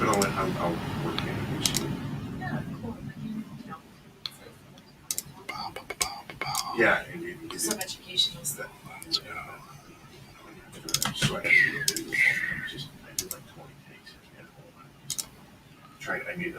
I'll work in it. Yeah, cool. Yeah, Do some educational stuff. So I do like 20 takes. I made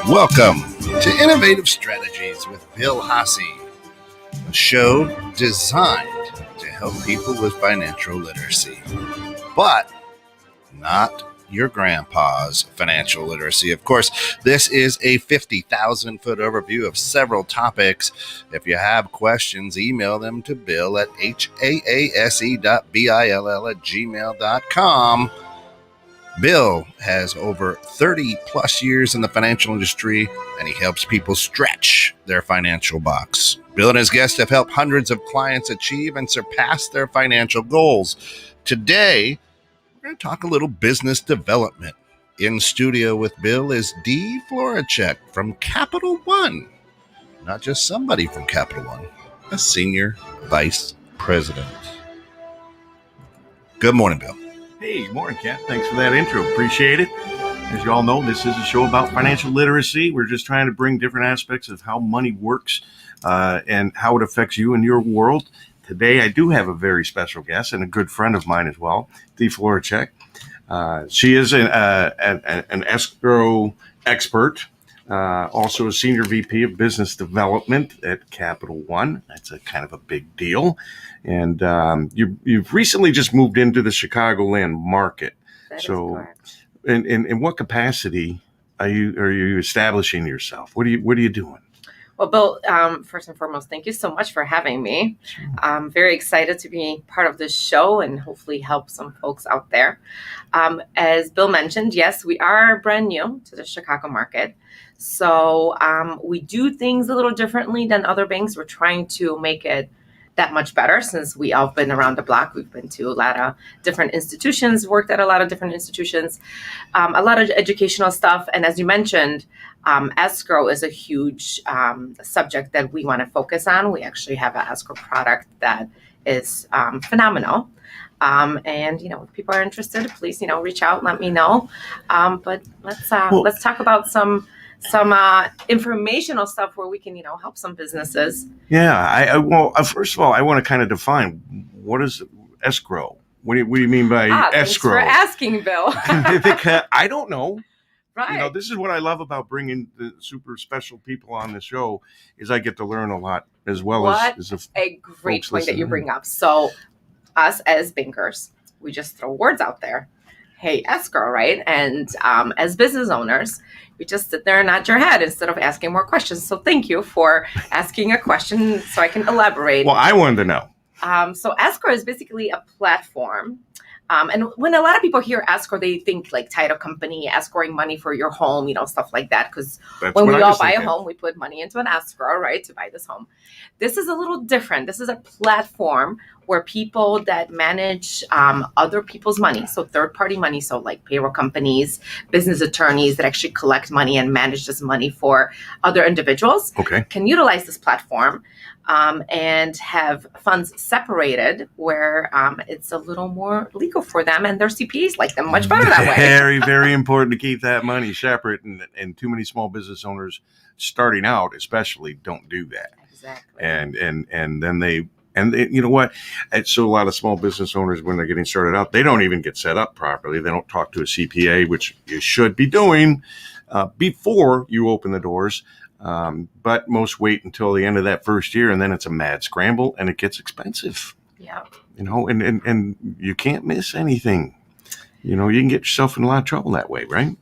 Welcome to Innovative Strategies with Bill Hasse, a show designed to help people with financial literacy, but not your grandpa's financial literacy. Of course, this is a 50,000-foot overview of several topics. If you have questions, email them to bill at haase.bill@gmail.com. Bill has over 30 plus years in the financial industry, and he helps people stretch their financial box. Bill and his guests have helped hundreds of clients achieve and surpass their financial goals. Today, we're going to talk a little business development. In studio with Bill is D. Florczyk from Capital One. Not just somebody from Capital One, a senior vice president. Good morning, Bill. Hey, morning, Kat. Thanks for that intro. Appreciate it. As you all know, this is a show about financial literacy. We're just trying to bring different aspects of how money works and how it affects you and your world. Today, I do have a very special guest and a good friend of mine as well, Dee Florczyk. She is an escrow expert, also a senior VP of business development at Capital One. That's a kind of a big deal. And you've recently just moved into the Chicagoland market. That is so, correct. in what capacity are you establishing yourself? What are you doing? Well, Bill, first and foremost, thank you so much for having me. Sure. I'm very excited to be part of this show and hopefully help some folks out there. As Bill mentioned, yes, we are brand new to the Chicago market. So we do things a little differently than other banks. We're trying to make it that much better since we all been around the block. We've been to a lot of different institutions, worked at a lot of different institutions, a lot of educational stuff. And as you mentioned, escrow is a huge subject that we want to focus on. We actually have an escrow product that is phenomenal. And, if people are interested, please, reach out, let me know. But let's talk about some informational stuff where we can, help some businesses. Yeah. Well, first of all, I want to kind of define what is escrow. What do you mean by escrow? Thanks for asking, Bill. I don't know. Right. This is what I love about bringing the super special people on the show is I get to learn a lot as well as a great point that you bring up. So us as bankers, we just throw words out there. Hey, escrow, right? And as business owners, we just sit there and nod your head instead of asking more questions. So thank you for asking a question so I can elaborate. Well, I wanted to know. So escrow is basically a platform. And when a lot of people hear escrow, they think like title company, escrowing money for your home, stuff like that. Because when we all buy a home, we put money into an escrow, right, to buy this home. This is a little different. This is a platform where people that manage other people's money, so third-party money, so like payroll companies, business attorneys that actually collect money and manage this money for other individuals, can utilize this platform and have funds separated where it's a little more legal for them, and their CPAs like them much better that way. Very, very important to keep that money separate, and too many small business owners starting out especially don't do that. Exactly. And then they you know what? So a lot of small business owners, when they're getting started out, they don't even get set up properly. They don't talk to a CPA, which you should be doing before you open the doors. But most wait until the end of that first year, and then it's a mad scramble, and it gets expensive. Yeah. And you can't miss anything. You can get yourself in a lot of trouble that way, right?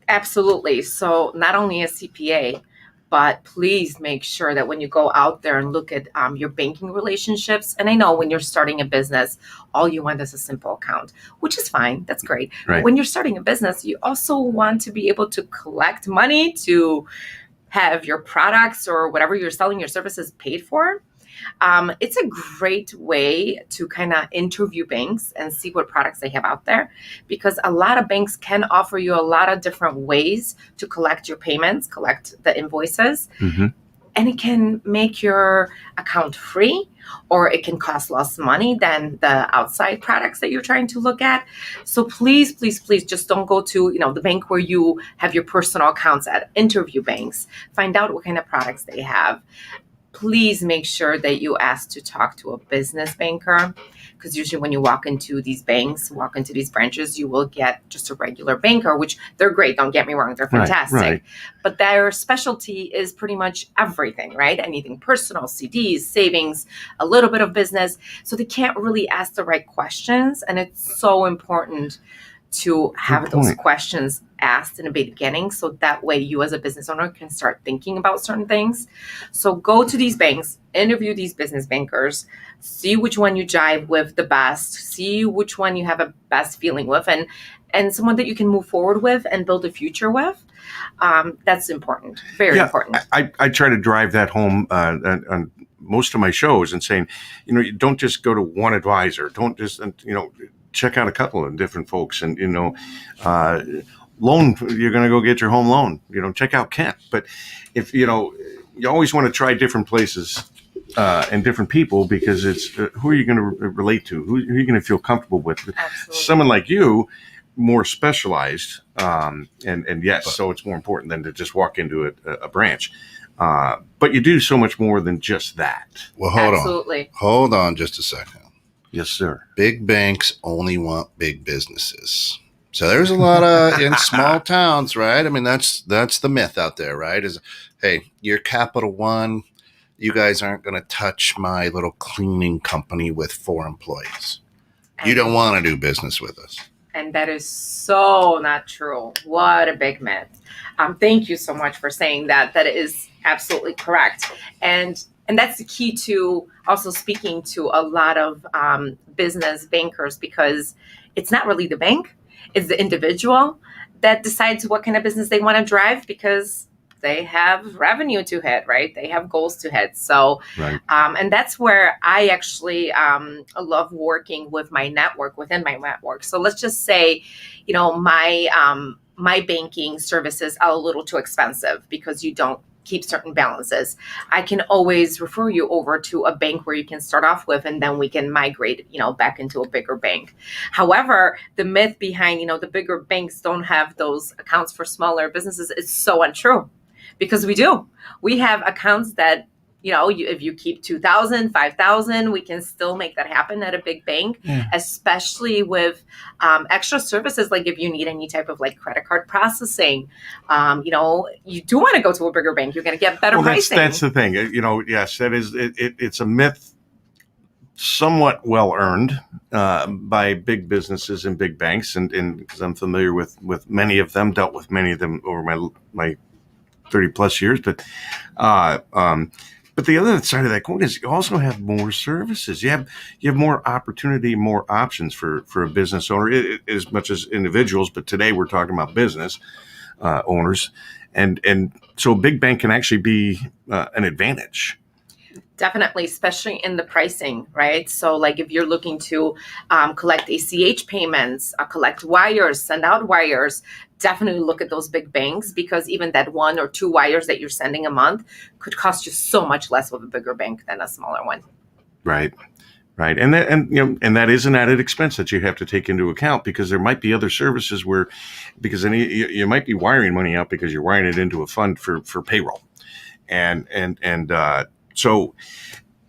Absolutely. So not only a CPA, But please make sure that when you go out there and look at your banking relationships, and I know when you're starting a business, all you want is a simple account, which is fine. That's great. Right. But when you're starting a business, you also want to be able to collect money to have your products or whatever you're selling, your services paid for. It's a great way to kind of interview banks and see what products they have out there, because a lot of banks can offer you a lot of different ways to collect your payments, collect the invoices, Mm-hmm. and it can make your account free, or it can cost less money than the outside products that you're trying to look at. So please, please, please just don't go to, the bank where you have your personal accounts at. Interview banks, find out what kind of products they have. Please make sure that you ask to talk to a business banker, because usually when you walk into these branches, you will get just a regular banker, which they're great. Don't get me wrong. They're fantastic. Right. But their specialty is pretty much everything, right? Anything personal, CDs, savings, a little bit of business. So they can't really ask the right questions. And it's so important to have those questions asked in the beginning, so that way you as a business owner can start thinking about certain things. So go to these banks, interview these business bankers, see which one you jive with the best, see which one you have a best feeling with, and someone that you can move forward with and build a future with. That's important, very important. I try to drive that home on most of my shows and saying, you don't just go to one advisor. Don't just, check out a couple of different folks, and loan, you're going to go get your home loan, check out Kent. But if you always want to try different places and different people, because it's who are you going to relate to, who are you going to feel comfortable with. Absolutely. Someone like you, more specialized, and yes, so it's more important than to just walk into a branch. But you do so much more than just that. Well, Absolutely. hold on just a second. Yes, sir. Big banks only want big businesses. So there's a lot of in small towns, right? I mean, that's the myth out there, right? Is, hey, you're Capital One. You guys aren't going to touch my little cleaning company with 4 employees. You don't want to do business with us. And that is so not true. What a big myth. Thank you so much for saying that. That is absolutely correct. And that's the key to also speaking to a lot of business bankers, because it's not really the bank, it's the individual that decides what kind of business they want to drive, because they have revenue to hit, right? They have goals to hit. So, Right. And that's where I actually love working with my network, within my network. So let's just say, my banking services are a little too expensive because you don't keep certain balances. I can always refer you over to a bank where you can start off with, and then we can migrate, back into a bigger bank. However, the myth behind, the bigger banks don't have those accounts for smaller businesses is so untrue, because we do. We have accounts that, if you keep 2,000, 5,000, we can still make that happen at a big bank, especially with extra services. Like if you need any type of credit card processing, you do want to go to a bigger bank. You're going to get better pricing. That's the thing. Yes, that is. It's a myth, somewhat well earned by big businesses and big banks, and because I'm familiar with many of them, dealt with many of them over my 30 plus years, but the other side of that coin is you also have more services. You have more opportunity, more options for a business owner, as much as individuals. But today we're talking about business owners, and so a big bank can actually be an advantage. Definitely, especially in the pricing, right? So if you're looking to collect ACH payments, collect wires, send out wires, definitely look at those big banks, because even that 1 or 2 wires that you're sending a month could cost you so much less with a bigger bank than a smaller one. Right. And that is an added expense that you have to take into account, because there might be other services because then you might be wiring money out because you're wiring it into a fund for payroll. So,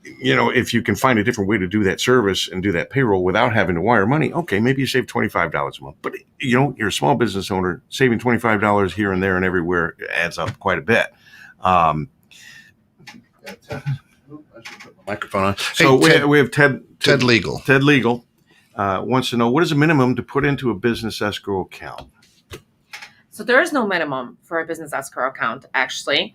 if you can find a different way to do that service and do that payroll without having to wire money, okay, maybe you save $25 a month. But, you're a small business owner, saving $25 here and there and everywhere adds up quite a bit. Microphone on. So Hey, we have Ted Legal. Ted Legal wants to know, what is the minimum to put into a business escrow account? So there is no minimum for a business escrow account, actually.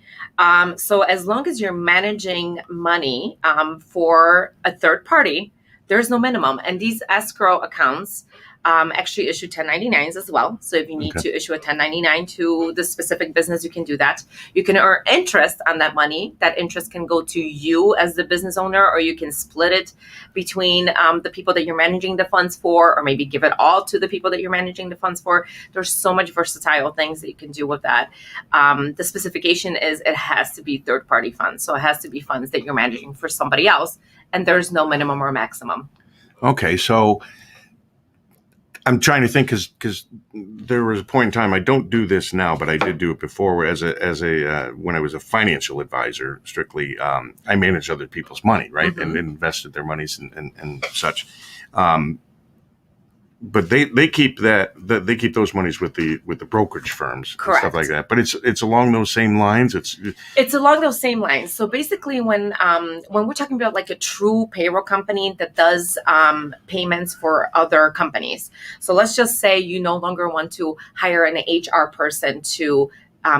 So as long as you're managing money for a third party, there's no minimum. And these escrow accounts actually issue 1099s as well. So if you need Okay. to issue a 1099 to the specific business, you can do that. You can earn interest on that money. That interest can go to you as the business owner, or you can split it between the people that you're managing the funds for, or maybe give it all to the people that you're managing the funds for. There's so much versatile things that you can do with that. The specification is it has to be third-party funds. So it has to be funds that you're managing for somebody else, and there's no minimum or maximum. Okay, so I'm trying to think because there was a point in time, I don't do this now, but I did do it before when I was a financial advisor. Strictly, I managed other people's money, right, and invested their monies and such. But they keep they keep those monies with the brokerage firms, and stuff like that. But it's along those same lines. It's along those same lines. So basically, when we're talking about like a true payroll company that does payments for other companies, so let's just say you no longer want to hire an HR person to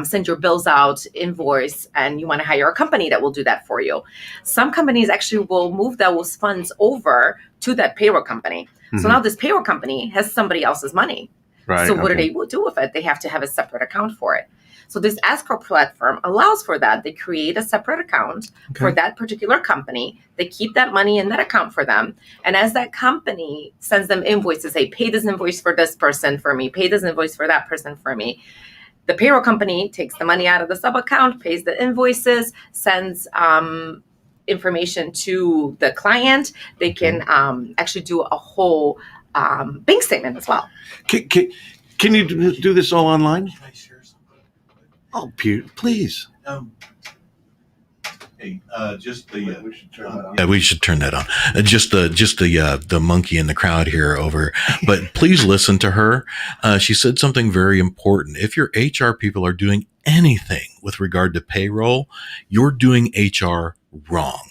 send your bills out, invoice, and you want to hire a company that will do that for you. Some companies actually will move those funds over to that payroll company. So now this payroll company has somebody else's money. right. So what do they do with it? They have to have a separate account for it. So this escrow platform allows for that. They create a separate account for that particular company. They keep that money in that account for them. And as that company sends them invoices, say, pay this invoice for this person for me, pay this invoice for that person for me, the payroll company takes the money out of the sub account, pays the invoices, sends information to the client. They can actually do a whole bank statement as well. Can you do this all online? Can I share something? Oh, please. Hey, just the. We should turn that on. Yeah, we should turn that on. Just the monkey in the crowd here over. But please listen to her. She said something very important. If your HR people are doing anything with regard to payroll, you're doing HR wrong.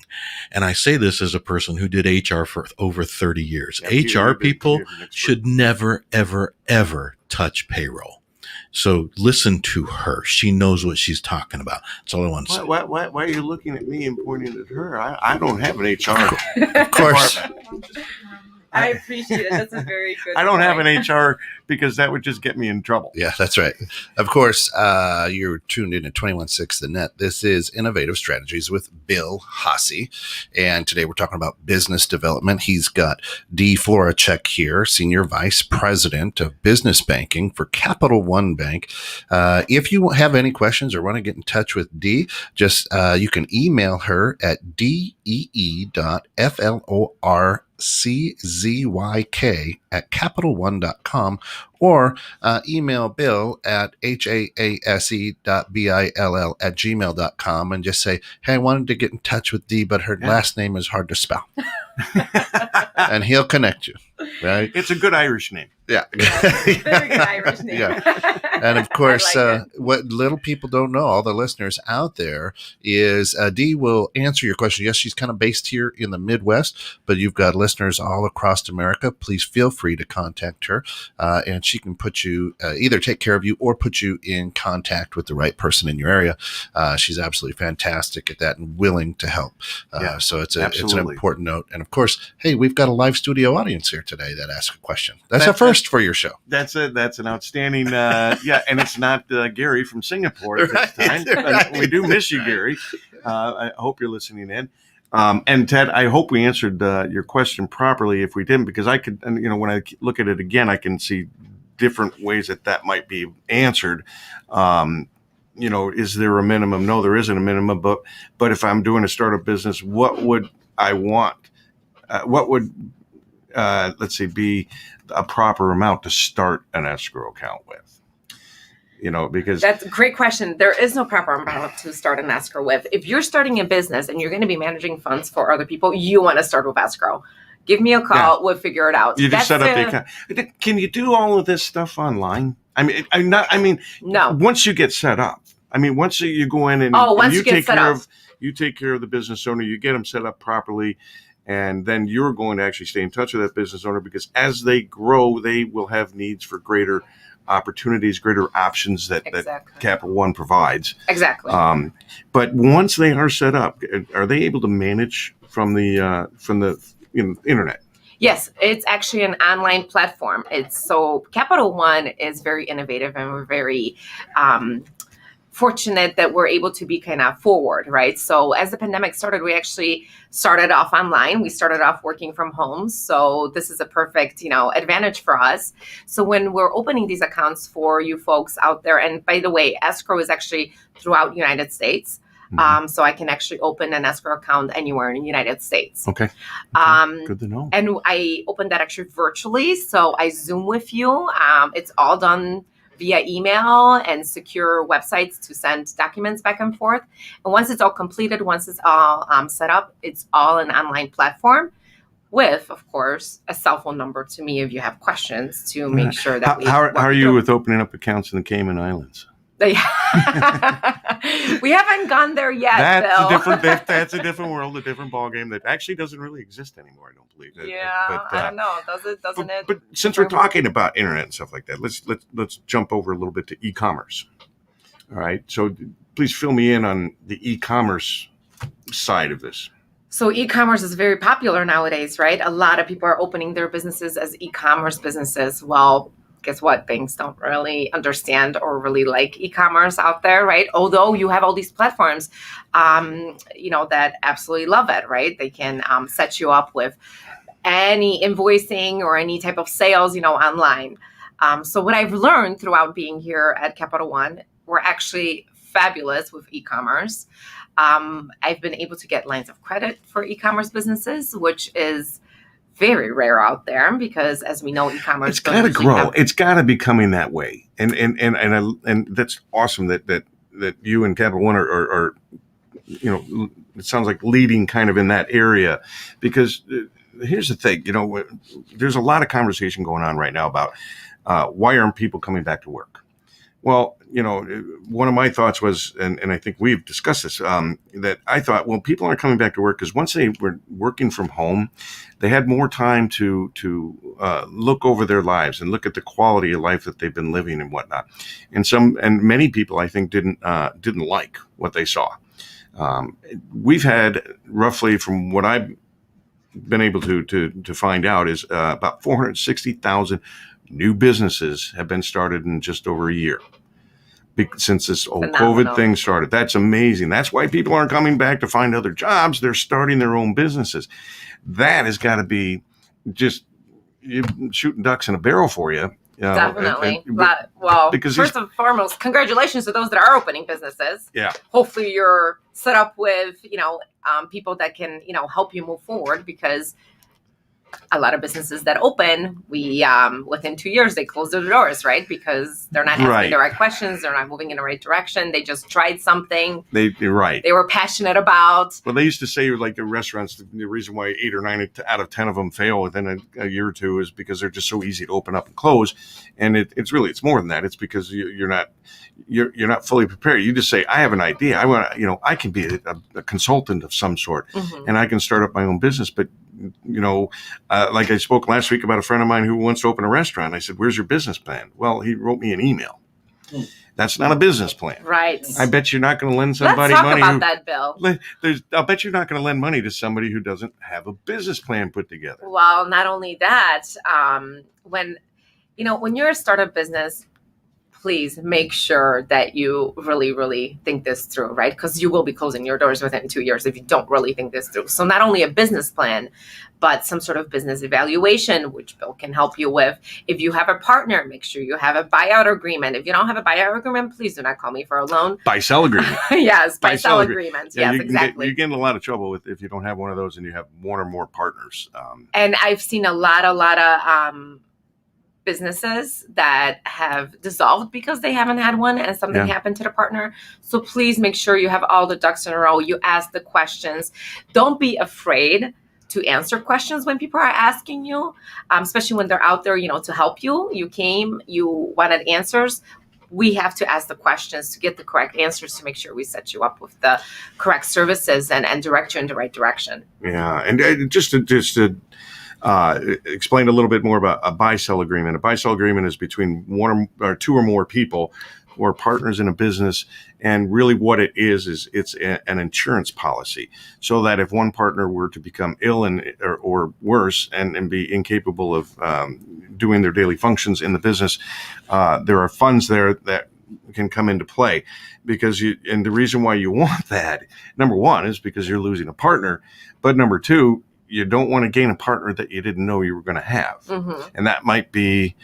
And I say this as a person who did HR for over 30 years. HR people should never, ever, ever touch payroll. So listen to her. She knows what she's talking about. That's all I want to say. Why are you looking at me and pointing at her? I don't have an HR. Of course. I appreciate it. That's a very good I don't have point. an HR because that would just get me in trouble. Yeah, that's right. Of course, you're tuned in at 21.6 The Net. This is Innovative Strategies with Bill Hasse. And today we're talking about business development. He's got D. Florczyk here, Senior Vice President of Business Banking for Capital One Bank. If you have any questions or want to get in touch with D, just you can email her at dee.florczyk@capitalone.com or email Bill at haase.bill@gmail.com and just say, hey, I wanted to get in touch with Dee, but her last name is hard to spell. And he'll connect you, right? It's a good Irish name. Yeah. Very good Irish name. Yeah. And of course, I like what little people don't know, all the listeners out there, is Dee will answer your question. Yes, she's kind of based here in the Midwest, but you've got listeners all across America. Please feel free to contact her, and she can put you either take care of you or put you in contact with the right person in your area. She's absolutely fantastic at that and willing to help. So it's an important note. And of course, hey, we've got a live studio audience here today that asks a question. That's a first for your show. That's an outstanding. And it's not Gary from Singapore at this time. Right. We do miss you, Gary. I hope you're listening in. And Ted, I hope we answered your question properly. If we didn't, because I could, when I look at it again, I can see different ways that might be answered. Is there a minimum? No, there isn't a minimum. But if I'm doing a startup business, what would I want? What would be a proper amount to start an escrow account with? Because that's a great question. There is no proper amount to start an escrow with. If you're starting a business and you're going to be managing funds for other people, you want to start with escrow. Give me a call. Yeah. We'll figure it out. You just set up the account. Can you do all of this stuff online? No. Once you get set up, once you go in and you take care of the business owner, you get them set up properly. And then you're going to actually stay in touch with that business owner, because as they grow, they will have needs for greater opportunities, greater options that Exactly. Capital One provides. Exactly. But once they are set up, are they able to manage from the internet? Yes, it's actually an online platform. So Capital One is very innovative, and we're very fortunate that we're able to be kind of forward, right? So as the pandemic started, we actually started off online. We started off working from home. So this is a perfect, advantage for us. So when we're opening these accounts for you folks out there, and by the way, escrow is actually throughout the United States. So I can actually open an escrow account anywhere in the United States. Okay. Good to know. And I opened that actually virtually. So I Zoom with you. It's all done via email and secure websites to send documents back and forth. And once it's all completed, once it's all set up, it's all an online platform with, of course, a cell phone number to me if you have questions to make sure that How are you with opening up accounts in the Cayman Islands? We haven't gone there yet, Bill. That's a different world, a different ballgame that actually doesn't really exist anymore. I don't believe. I don't know. Doesn't it? But since we're talking about internet and stuff like that, let's jump over a little bit to e-commerce. All right. So please fill me in on the e-commerce side of this. So e-commerce is very popular nowadays, right? A lot of people are opening their businesses as e-commerce businesses. Well, guess what? Banks don't really understand or really like e-commerce out there, right? Although you have all these platforms, that absolutely love it, right? They can set you up with any invoicing or any type of sales, online. So what I've learned throughout being here at Capital One, we're actually fabulous with e-commerce. I've been able to get lines of credit for e-commerce businesses, which is very rare out there because, as we know, e-commerce. It's got to grow. It's got to be coming that way, and that's awesome that you and Capital One are it sounds like leading kind of in that area, because here's the thing, there's a lot of conversation going on right now about why aren't people coming back to work? Well, one of my thoughts was, and I think we've discussed this, that I thought, well, people aren't coming back to work because once they were working from home, they had more time to look over their lives and look at the quality of life that they've been living and whatnot. And many people, I think, didn't like what they saw. We've had roughly, from what I've been able to find out, is about 460,000 new businesses have been started in just over a year since this whole COVID thing started. That's amazing. That's why people aren't coming back to find other jobs. They're starting their own businesses. That has got to be just shooting ducks in a barrel for you. Definitely. Because first and foremost, congratulations to those that are opening businesses. Yeah. Hopefully you're set up with, people that can, help you move forward, because a lot of businesses that open, we within 2 years they close their doors, right? Because they're not asking the right questions, they're not moving in the right direction. They just tried something they were passionate about. Well, they used to say, like, the restaurants, the reason why 8 or 9 out of 10 of them fail within a year or two is because they're just so easy to open up and close. And it's more than that. It's because you're not fully prepared. You just say, I have an idea. I want to, I can be a consultant of some sort, and I can start up my own business. But like I spoke last week about a friend of mine who wants to open a restaurant. I said, where's your business plan? Well, he wrote me an email. That's not a business plan. Right. I bet you're not going to lend somebody money. Let's talk about that, Bill. I'll bet you're not going to lend money to somebody who doesn't have a business plan put together. Well, not only that, when you're a startup business, please make sure that you really, really think this through, right? Because you will be closing your doors within 2 years if you don't really think this through. So not only a business plan, but some sort of business evaluation, which Bill can help you with. If you have a partner, make sure you have a buyout agreement. If you don't have a buyout agreement, please do not call me for a loan. Buy-sell agreement. Yes, buy-sell agreements. Yeah, yes, exactly. You get in a lot of trouble if you don't have one of those and you have one or more partners. And I've seen a lot of businesses that have dissolved because they haven't had one and something happened to the partner. So please make sure you have all the ducks in a row. You ask the questions. Don't be afraid to answer questions when people are asking you, especially when they're out there, to help you. You came, you wanted answers. We have to ask the questions to get the correct answers to make sure we set you up with the correct services and direct you in the right direction. Yeah. And just to explained a little bit more about a buy-sell agreement. A buy-sell agreement is between one or two or more people who are partners in a business, and really what it is it's an insurance policy, so that if one partner were to become ill or worse and be incapable of doing their daily functions in the business, there are funds there that can come into play. And the reason why you want that, number one, is because you're losing a partner, but number two, you don't want to gain a partner that you didn't know you were going to have. Mm-hmm. And that might be,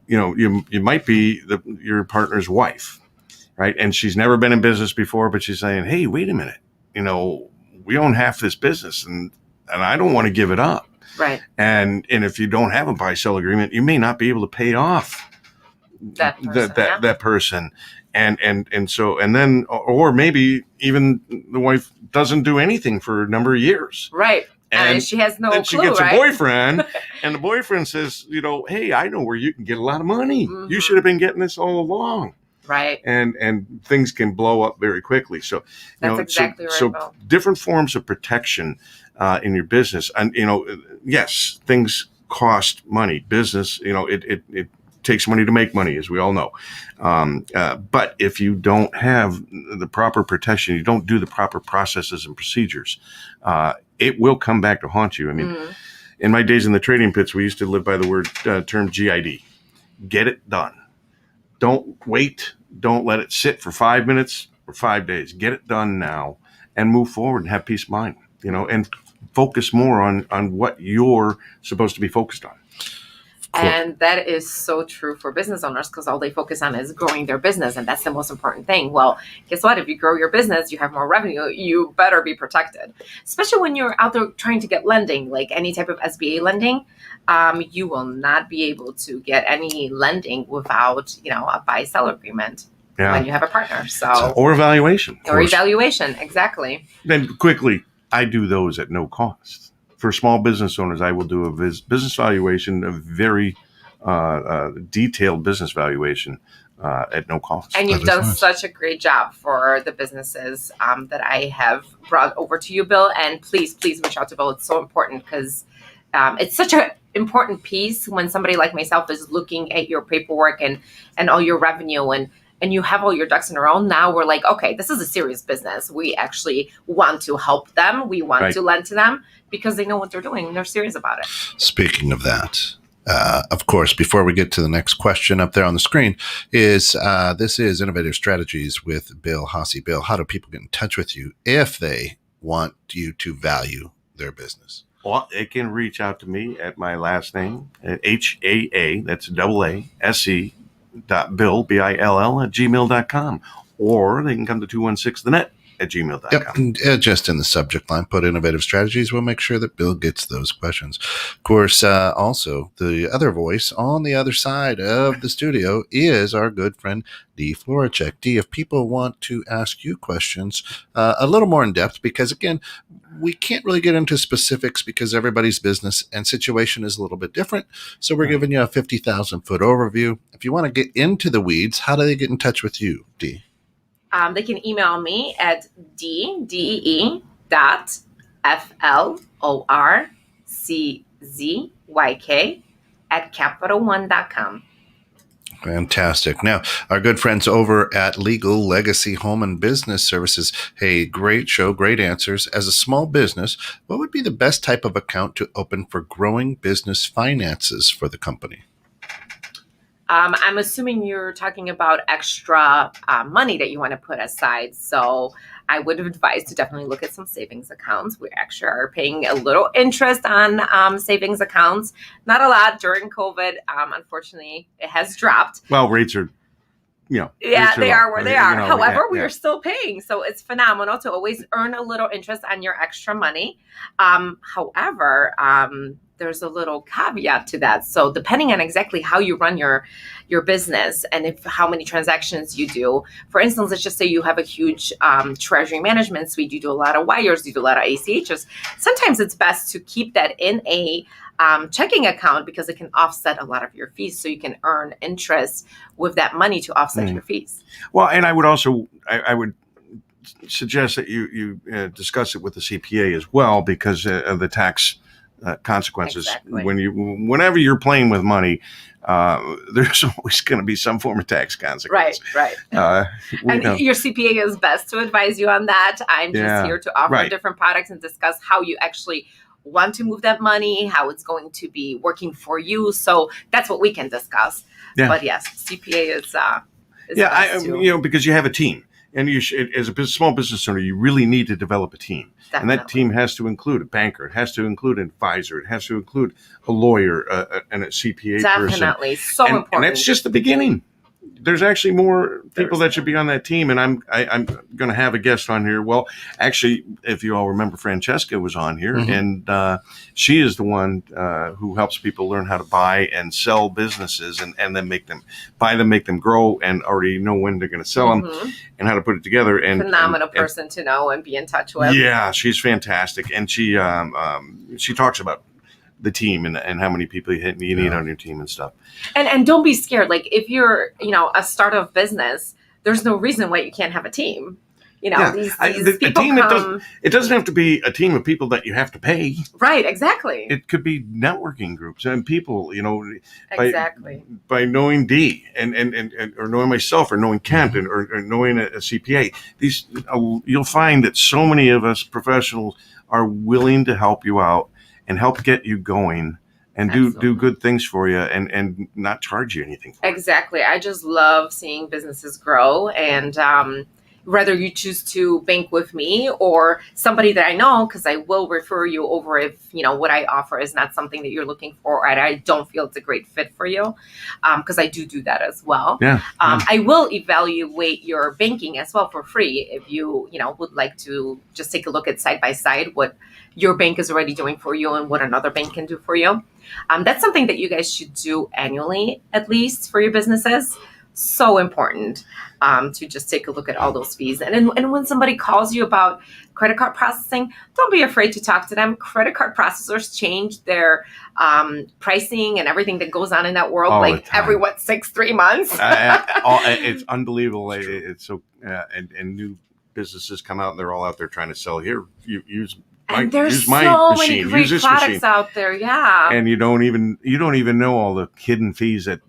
you might be your partner's wife, right? And she's never been in business before, but she's saying, hey, wait a minute, we own half this business and I don't want to give it up. Right. And if you don't have a buy-sell agreement, you may not be able to pay off that person. And then, or maybe even the wife doesn't do anything for a number of years. Right. And she has no clue, she gets a boyfriend, and the boyfriend says, hey, I know where you can get a lot of money. Mm-hmm. You should have been getting this all along. Right. And things can blow up very quickly. So, that's exactly right. So different forms of protection in your business. And, yes, things cost money. Business, it takes money to make money, as we all know. But if you don't have the proper protection, you don't do the proper processes and procedures, it will come back to haunt you. I mean, in my days in the trading pits, we used to live by the term GID. Get it done. Don't wait. Don't let it sit for 5 minutes or 5 days. Get it done now and move forward and have peace of mind, and focus more on what you're supposed to be focused on. Cool. And that is so true for business owners, because all they focus on is growing their business. And that's the most important thing. Well, guess what? If you grow your business, you have more revenue, you better be protected. Especially when you're out there trying to get lending, like any type of SBA lending, you will not be able to get any lending without, a buy-sell agreement when you have a partner. Or evaluation. Or evaluation, exactly. Then quickly, I do those at no cost. For small business owners, I will do a business valuation, a very detailed business valuation at no cost. And you've done such a great job for the businesses that I have brought over to you, Bill. And please reach out to Bill. It's so important, because it's such an important piece when somebody like myself is looking at your paperwork and all your revenue and you have all your ducks in a row. Now we're like, okay, this is a serious business. We actually want to help them. We want to lend to them because they know what they're doing and they're serious about it. Speaking of that, of course, before we get to the next question up there on the screen, this is Innovative Strategies with Bill Haase. Bill, how do people get in touch with you if they want you to value their business? Well, they can reach out to me at my last name, HAA, that's AASE, Bill, BILL, at gmail.com. Or they can come to 216thenet at gmail.com. Yep. Just in the subject line, put Innovative Strategies. We'll make sure that Bill gets those questions. Of course, also, the other voice on the other side of the studio is our good friend, Dee Florczyk. Dee, if people want to ask you questions a little more in depth, because again, we can't really get into specifics because everybody's business and situation is a little bit different. So we're giving you a 50,000-foot overview. If you want to get into the weeds, how do they get in touch with you, Dee? They can email me at DEE.FLORCZYK@capitalone.com. Fantastic. Now, our good friends over at Legal Legacy Home and Business Services. Hey, great show, great answers. As a small business, what would be the best type of account to open for growing business finances for the company? I'm assuming you're talking about extra money that you want to put aside. So I would advise to definitely look at some savings accounts. We actually are paying a little interest on savings accounts. Not a lot during COVID. Unfortunately, it has dropped. Well, rates are, yeah, they are where they are. However, we are still paying. So it's phenomenal to always earn a little interest on your extra money. However, there's a little caveat to that. So depending on exactly how you run your business and how many transactions you do, for instance, let's just say you have a huge treasury management suite, you do a lot of wires, you do a lot of ACHs. Sometimes it's best to keep that in a checking account because it can offset a lot of your fees. So you can earn interest with that money to offset your fees. Well, and I would also, I would suggest that you discuss it with the CPA as well, because of the tax consequences. Exactly. Whenever you're playing with money, there's always going to be some form of tax consequence. Right. And your CPA is best to advise you on that. I'm just here to offer different products and discuss how you actually want to move that money, how it's going to be working for you. So that's what we can discuss. Yeah. But yes, CPA is best too. Because you have a team. And you should, as a small business owner, you really need to develop a team. Definitely. And that team has to include a banker. It has to include an advisor. It has to include a lawyer and a CPA person. Definitely. So important. And that's just the beginning. There's actually more people that should be on that team. And I'm going to have a guest on here. Well, actually, if you all remember, Francesca was on here. Mm-hmm. And she is the one who helps people learn how to buy and sell businesses and then make them grow, and already know when they're going to sell them and how to put it together. And phenomenal person to know and be in touch with. Yeah, she's fantastic. And she talks about the team and how many people you need on your team and stuff. And don't be scared. Like if you're, a startup business, there's no reason why you can't have a team. These people come. It doesn't have to be a team of people that you have to pay. Right, exactly. It could be networking groups and people, exactly. by knowing Dee and or knowing myself or knowing Kent or knowing a CPA. You'll find that so many of us professionals are willing to help you out and help get you going and do good things for you and not charge you anything for Exactly. I just love seeing businesses grow, and whether you choose to bank with me or somebody that I know, because I will refer you over if what I offer is not something that you're looking for, or I don't feel it's a great fit for you, because I do that as well. I will evaluate your banking as well for free if you would like to just take a look at side by side what your bank is already doing for you and what another bank can do for you. That's something that you guys should do annually, at least for your businesses. So important to just take a look at all those fees. And when somebody calls you about credit card processing, don't be afraid to talk to them. Credit card processors change their pricing and everything that goes on in that world all like every 3 months. It's unbelievable. It's so and new businesses come out and they're all out there trying to sell here. Use there's my so machine. many great products out there, and you don't even know all the hidden fees that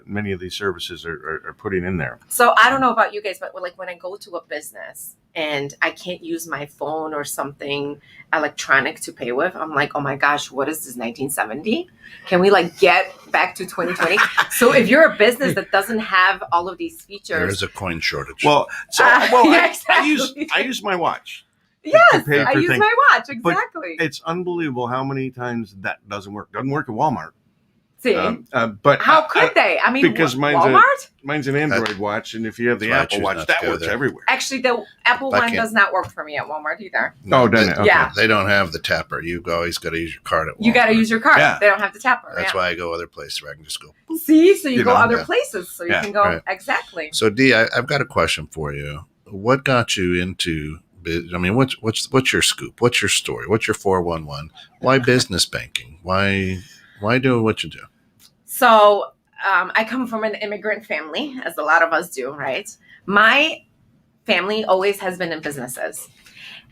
many of these services are putting in there. So I don't know about you guys, but like when I go to a business and I can't use my phone or something electronic to pay with, I'm like, oh my gosh, what is this, 1970? Can we get back to 2020? So if you're a business that doesn't have all of these features, there is a coin shortage. Exactly. I use my watch. Yes, I use my watch. Exactly. But it's unbelievable how many times that doesn't work. Doesn't work at Walmart. See, but how could they? I mean, because mine's an Android watch, and if you have the Apple Watch, that works everywhere. Actually, the Apple one does not work for me at Walmart either. No, doesn't it? Okay. Yeah, they don't have the tapper. You always got to use your card at Walmart. You got to use your card. Yeah. They don't have the tapper. That's why I go other places where I can just go. See, so you go other places, so you can go exactly. So, Dee, I've got a question for you. What got you into? I mean, what's your scoop? What's your story? What's your 411? Why business banking? Why do what you do? So I come from an immigrant family, as a lot of us do, right? My family always has been in businesses.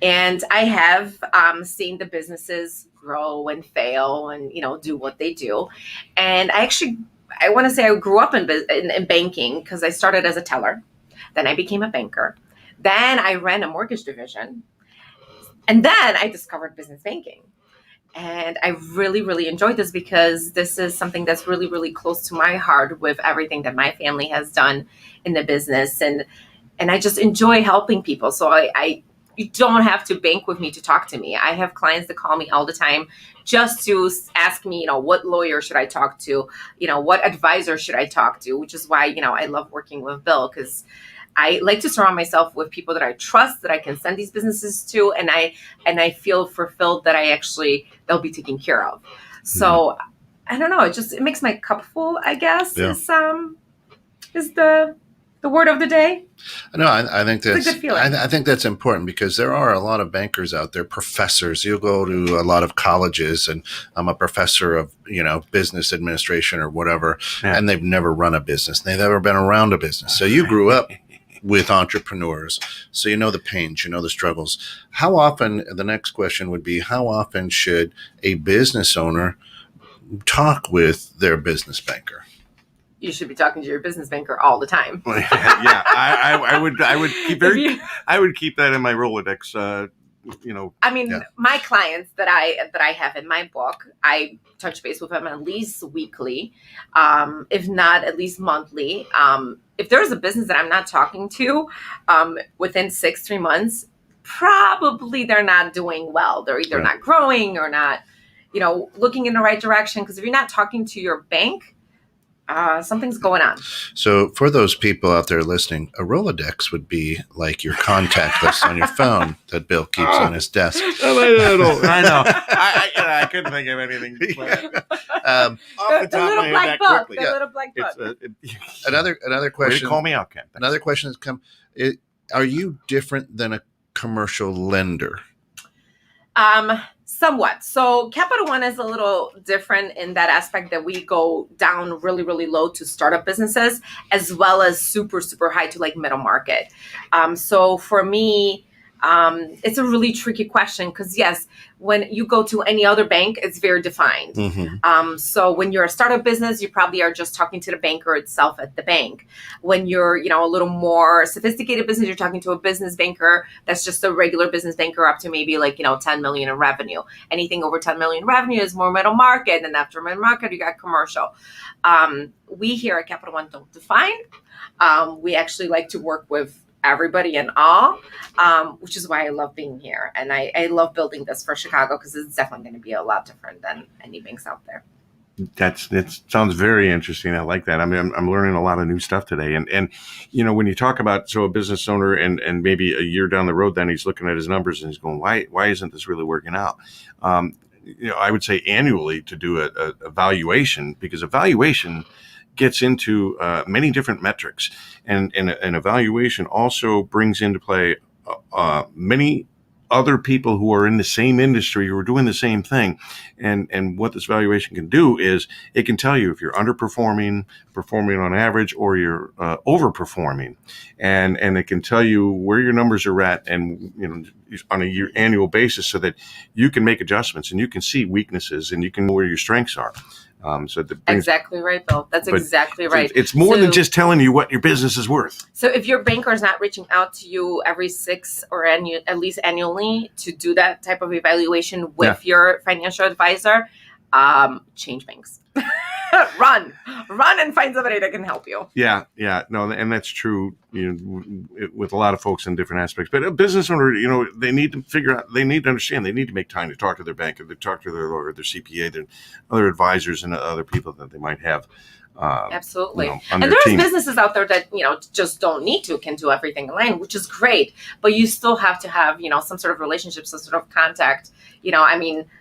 And I have seen the businesses grow and fail and, do what they do. And I want to say I grew up in banking because I started as a teller. Then I became a banker. Then I ran a mortgage division. And then I discovered business banking. And I really, really enjoyed this because this is something that's really, really close to my heart with everything that my family has done in the business. And I just enjoy helping people. So you don't have to bank with me to talk to me. I have clients that call me all the time just to ask me, what lawyer should I talk to? What advisor should I talk to? Which is why, I love working with Bill, because I like to surround myself with people that I trust, that I can send these businesses to, and I feel fulfilled that they'll be taken care of. So I don't know, it makes my cup full, I guess. Yeah. Is the word of the day. No, I think that's a good feeling. I think that's important because there are a lot of bankers out there, professors. You'll go to a lot of colleges, and I'm a professor of business administration or whatever, and they've never run a business. They've never been around a business. So you grew up with entrepreneurs. So you know the pains, you know the struggles. How often, the next question would be, how often should a business owner talk with their business banker? You should be talking to your business banker all the time. Yeah, I would keep that in my Rolodex. I mean, Yeah. my clients that I have in my book, I touch base with them at least weekly, if not at least monthly. If there's a business that I'm not talking to within 3 months, probably they're not doing well. They're either Right. not growing or not, looking in the right direction. Because if you're not talking to your bank, something's going on. So for those people out there listening, a Rolodex would be like your contact list on your phone that Bill keeps on his desk. I know. I couldn't think of anything. Off the top little of my black head book. that quickly. The little black book. Another Way to question. call me out, Ken. Another question has come. Are you different than a commercial lender? Somewhat. So Capital One is a little different in that aspect that we go down really, really low to startup businesses, as well as super, super high to like middle market. So for me, it's a really tricky question because yes, when you go to any other bank, it's very defined. Mm-hmm. So when you're a startup business, you probably are just talking to the banker itself at the bank. When you're, a little more sophisticated business, you're talking to a business banker that's just a regular business banker up to maybe 10 million in revenue. Anything over 10 million revenue is more middle market, and after middle market, you got commercial. We here at Capital One don't define. We actually like to work with everybody and all, which is why I love being here. And I love building this for Chicago because it's definitely going to be a lot different than any banks out there. It sounds very interesting. I like that. I mean, I'm learning a lot of new stuff today. And when you talk about a business owner and maybe a year down the road, then he's looking at his numbers and he's going, why isn't this really working out? I would say annually to do a valuation, because a valuation gets into many different metrics, and an evaluation also brings into play many other people who are in the same industry who are doing the same thing. And what this valuation can do is it can tell you if you're underperforming, performing on average, or you're overperforming, and it can tell you where your numbers are at, and on a annual basis, so that you can make adjustments and you can see weaknesses and you can know where your strengths are. Exactly right, Bill. That's exactly right. It's more than just telling you what your business is worth. So if your banker is not reaching out to you every 6 or at least annually to do that type of evaluation with your financial advisor, change banks. Run and find somebody that can help you. Yeah. No, and that's true, with a lot of folks in different aspects. But a business owner, they need to figure out, they need to understand, they need to make time to talk to their banker, to talk to their lawyer, their CPA, their other advisors, and other people that they might have. Absolutely. On and their there's team. businesses out there that, just can do everything online, which is great. But you still have to have, some sort of relationship, some sort of contact.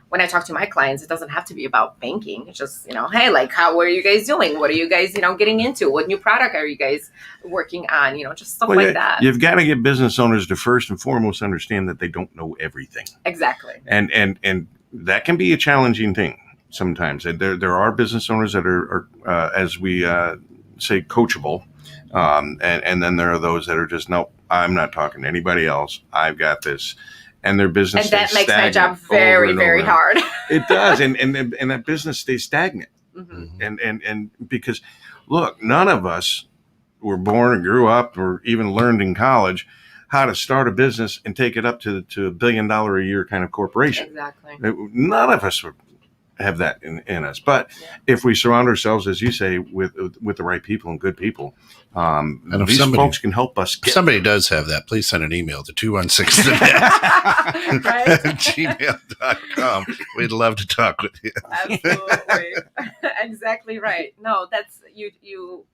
When I talk to my clients, it doesn't have to be about banking. It's just, hey, how are you guys doing? What are you guys, getting into? What new product are you guys working on? Just stuff like that. You've got to get business owners to first and foremost understand that they don't know everything. Exactly. And that can be a challenging thing sometimes. And there are business owners that are as we say, coachable. And then there are those that are just, no, I'm not talking to anybody else. I've got this. And their business and that makes my job very, very hard. It does. And that business stays stagnant. Mm-hmm. And because, look, none of us were born or grew up or even learned in college how to start a business and take it up to $1 billion a year kind of corporation. Exactly. None of us have that in us. But if we surround ourselves, as you say, with the right people and good people, and if these folks can help us. If somebody does have that, please send an email to 216 gmail.com. We'd love to talk with you. Absolutely. Exactly right. No, that's you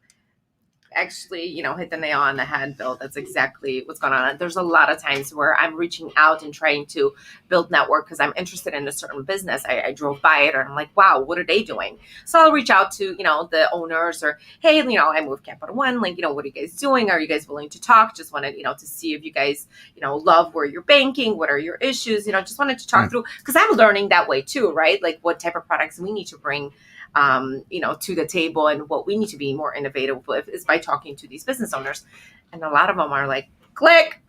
actually, hit the nail on the head, Bill. That's exactly what's going on. There's a lot of times where I'm reaching out and trying to build network because I'm interested in a certain business. I drove by it and I'm like, wow, what are they doing? So I'll reach out to, the owners or, hey, I'm with Capital One. What are you guys doing? Are you guys willing to talk? Just wanted, to see if you guys, love where you're banking. What are your issues? Just wanted to talk through because I'm learning that way too, right? Like what type of products we need to bring to the table, and what we need to be more innovative with is by talking to these business owners. And a lot of them are like, click,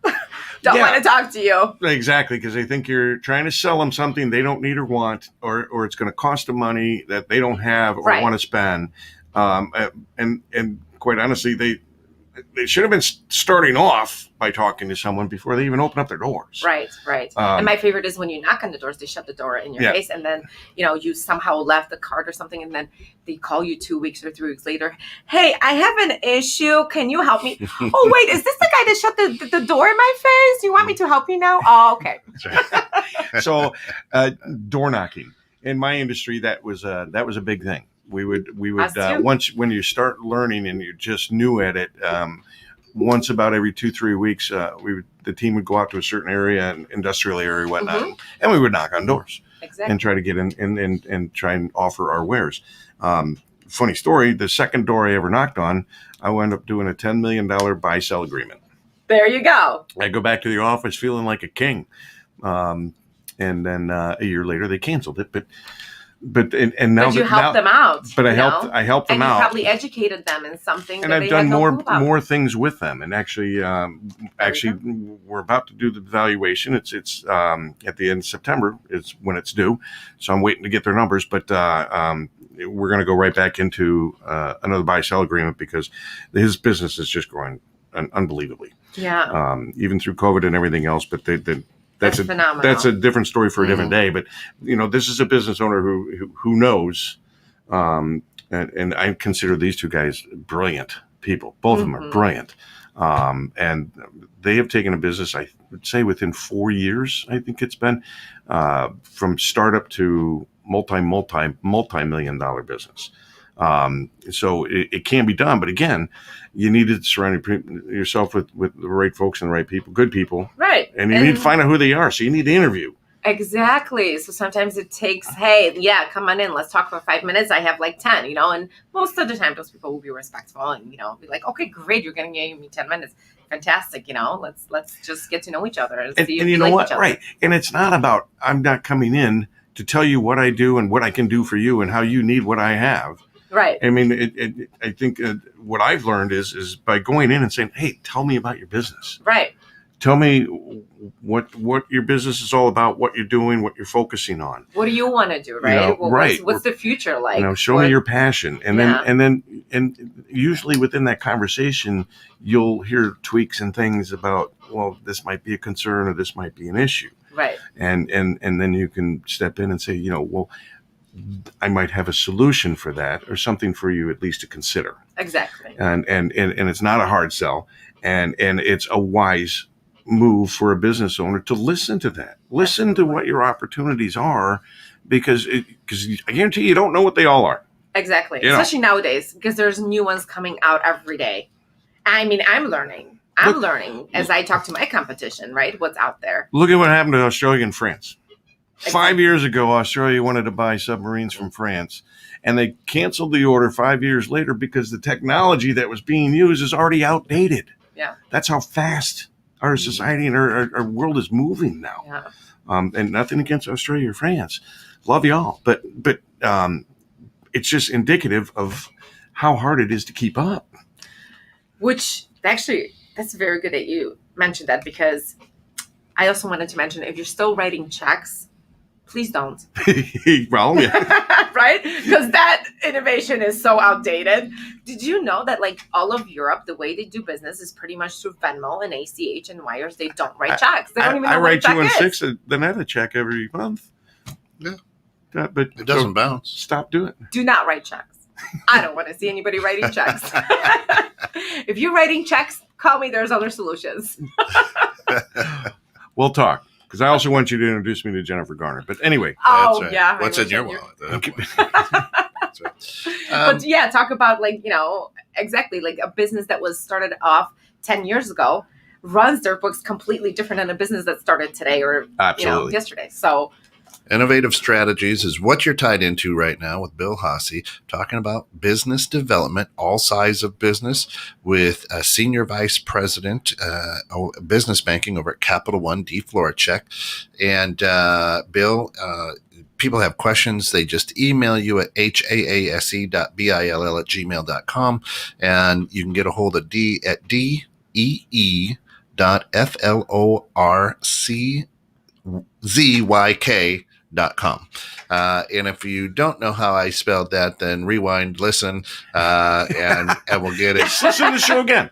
don't Yeah. want to talk to you. Exactly, because they think you're trying to sell them something they don't need or want, or it's going to cost them money that they don't have or Right. want to spend. And quite honestly, they should have been starting off by talking to someone before they even open up their doors. Right. And my favorite is when you knock on the doors, they shut the door in your Yeah. face, and then you somehow left the card or something, and then they call you 2 weeks or 3 weeks later. Hey, I have an issue. Can you help me? Oh wait, is this the guy that shut the door in my face? Do you want me to help you now? Oh, okay. So, door knocking in my industry, that was a big thing. We would Us too. once when you start learning and you're just new at it, once about every 2-3 weeks, the team would go out to a certain area, an industrial area, whatnot, and we would knock on doors Exactly. and try to get in and try and offer our wares. Funny story: the second door I ever knocked on, I wound up doing a $10 million buy-sell agreement. There you go. I go back to the office feeling like a king, and then a year later they canceled it. But now But you helped them out. But I you helped. know? I helped them And you out. probably educated them in something And that I've they done had no clue about. more things with them. And actually, we're about to do the valuation. It's at the end of September is when it's due. So I'm waiting to get their numbers. But we're going to go right back into another buy-sell agreement because his business is just growing unbelievably. Yeah. Even through COVID and everything else. But that's phenomenal. That's a different story for a different day. But this is a business owner who knows. And I consider these two guys brilliant people. Both of them are brilliant. And they have taken a business, I would say within 4 years, I think it's been, from startup to multi-million dollar business. So it can be done. But again, you need to surround yourself with the right folks and the right people, good people. Right. And you need to find out who they are. So you need to interview. Exactly. So sometimes it takes, hey, yeah, come on in. Let's talk for 5 minutes. I have like 10, and most of the time those people will be respectful and, be like, okay, great. You're going to give me 10 minutes. Fantastic. Let's just get to know each other and see if and you we know like what? each other. Right. And it's not about, I'm not coming in to tell you what I do and what I can do for you and how you need what I have. Right. I mean, I think what I've learned is by going in and saying, hey, tell me about your business. Right. Tell me what your business is all about, what you're doing, what you're focusing on. What do you want to do, right? Right. What's the future like? Show me your passion. And then usually within that conversation, you'll hear tweaks and things about, well, this might be a concern or this might be an issue. Right. And then you can step in and say, well, I might have a solution for that or something for you at least to consider. Exactly. And it's not a hard sell, and it's a wise move for a business owner to listen to that. Listen to what your opportunities are, because I guarantee you don't know what they all are. Exactly. Especially nowadays, because there's new ones coming out every day. I mean, I'm learning as I talk to my competition, right? What's out there. Look at what happened to Australia and France. Exactly. 5 years ago, Australia wanted to buy submarines from France, and they canceled the order 5 years later because the technology that was being used is already outdated. Yeah. That's how fast our society and our world is moving now. Yeah. And nothing against Australia or France. Love y'all. But it's just indicative of how hard it is to keep up. Which actually, that's very good that you mentioned that, because I also wanted to mention, if you're still writing checks, please don't. Well, yeah. Right? Because that innovation is so outdated. Did you know that all of Europe, the way they do business is pretty much through Venmo and ACH and wires? They don't write checks. They don't even know I what write a check 2 and is. 6, then I have a check every month. Yeah. But It doesn't bounce. Stop doing it. Do not write checks. I don't want to see anybody writing checks. If you're writing checks, call me. There's other solutions. We'll talk. Because I also want you to introduce me to Jennifer Garner. But anyway. Oh, That's right. yeah. What's in your wallet? That's right. But yeah, talk about exactly a business that was started off 10 years ago runs their books completely different than a business that started today or Absolutely. yesterday. So Innovative Strategies is what you're tied into right now with Bill Haase, talking about business development, all sides of business, with a senior vice president, business banking over at Capital One, D. Florczyk. And Bill, people have questions, they just email you at haase.bill@gmail.com. And you can get a hold of D at D ee.florczyk.com. And if you don't know how I spelled that, then rewind, listen, and we'll get it. Listen to the show again.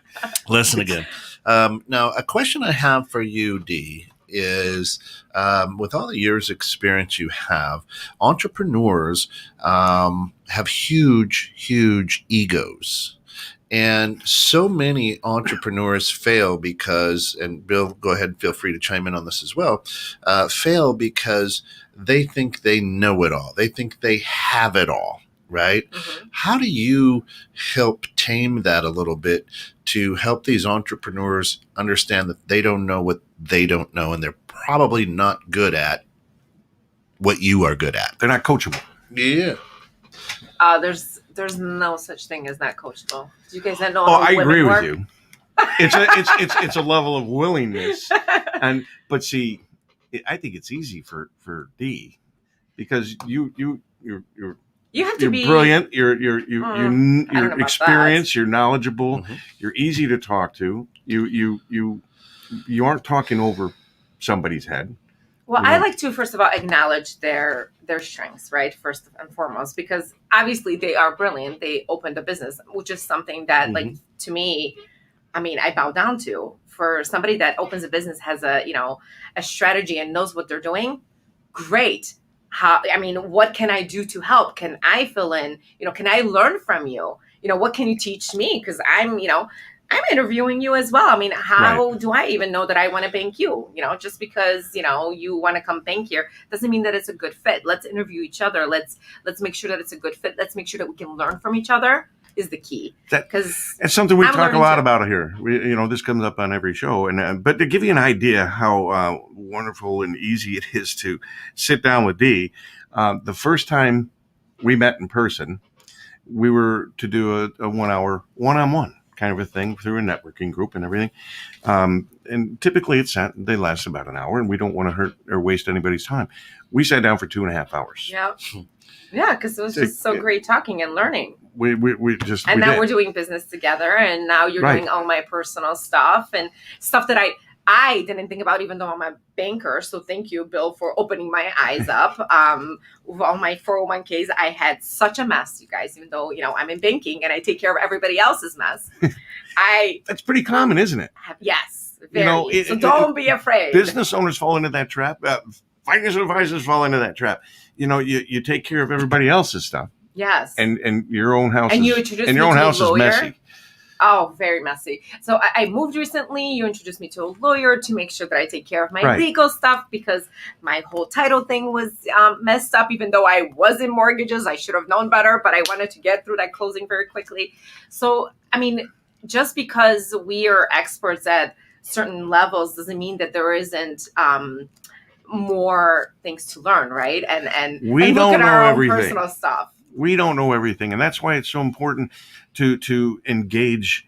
Listen again. Now, a question I have for you, Dee, is with all the years experience you have, entrepreneurs have huge egos. And so many entrepreneurs fail because, and Bill, go ahead, feel free to chime in on this as well, fail because they think they know it all. They think they have it all, right? Mm-hmm. How do you help tame that a little bit to help these entrepreneurs understand that they don't know what they don't know, and they're probably not good at what you are good at? They're not coachable. Yeah. There's no such thing as not coachable. Do you guys not know? Oh, how I women agree work? with you. It's a level of willingness, but see, I think it's easy for Dee because you're You have to you're be brilliant. I don't know You're about experienced. You're knowledgeable. Mhm. You're easy to talk to. You aren't talking over somebody's head. Well, You I know? like to first of all acknowledge their strengths, right? First and foremost, because obviously they are brilliant. They opened a business, which is something that, like, to me, I mean, I bow down to. For somebody that opens a business, has a strategy and knows what they're doing, great. What can I do to help? Can I fill in? Can I learn from you? What can you teach me? Because I'm interviewing you as well. I mean, how do I even know that I want to bank you? Just because, you want to come bank here doesn't mean that it's a good fit. Let's interview each other. Let's make sure that it's a good fit. Let's make sure that we can learn from each other is the key. Because it's something we I'm talk a learning lot too. about here. This comes up on every show. And but to give you an idea how wonderful and easy it is to sit down with Dee, the first time we met in person, we were to do a 1 hour one-on-one kind of a thing through a networking group and everything. And typically they last about an hour, and we don't want to hurt or waste anybody's time. We sat down for 2.5 hours. Yeah, because it was just so great talking and learning. We're doing business together, and now you're doing all my personal stuff and stuff that I didn't think about, even though I'm a banker. So thank you, Bill, for opening my eyes up. With all my 401ks, I had such a mess, you guys, even though, I'm in banking and I take care of everybody else's mess. That's pretty common, isn't it? Yes, very. So don't be afraid. Business owners fall into that trap. Financial advisors fall into that trap. You take care of everybody else's stuff. Yes. And your own house and is, you introduced and me your own to house a lawyer. is messy. Oh, very messy. So I moved recently. You introduced me to a lawyer to make sure that I take care of my legal stuff, because my whole title thing was messed up. Even though I was in mortgages, I should have known better, but I wanted to get through that closing very quickly. So, just because we are experts at certain levels doesn't mean that there isn't more things to learn, right? And we don't look at know our own everything. personal stuff. We don't know everything, and that's why it's so important to engage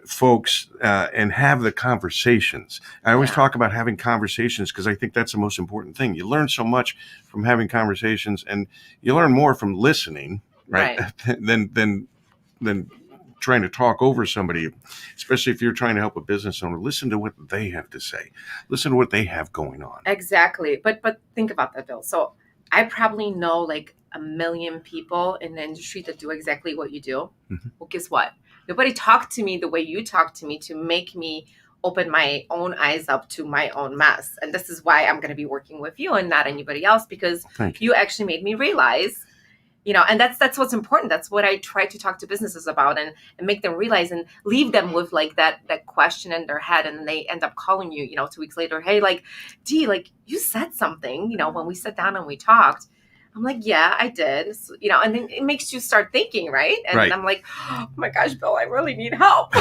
folks and have the conversations. I always talk about having conversations because I think that's the most important thing. You learn so much from having conversations, and you learn more from listening, right? than trying to talk over somebody, especially if you're trying to help a business owner. Listen to what they have to say. Listen to what they have going on. Exactly. But think about that, Bill. So I probably know like 1 million people in the industry that do exactly what you do. Mm-hmm. Well, guess what? Nobody talked to me the way you talk to me to make me open my own eyes up to my own mess. And this is why I'm going to be working with you and not anybody else, because you actually made me realize, and that's what's important. That's what I try to talk to businesses about and make them realize and leave them with like that question in their head. And then they end up calling you, 2 weeks later. Hey, like, Dee, like you said something, when we sat down and we talked. I'm like, yeah, I did. So, and then it makes you start thinking, right? And I'm like, oh my gosh, Bill, I really need help.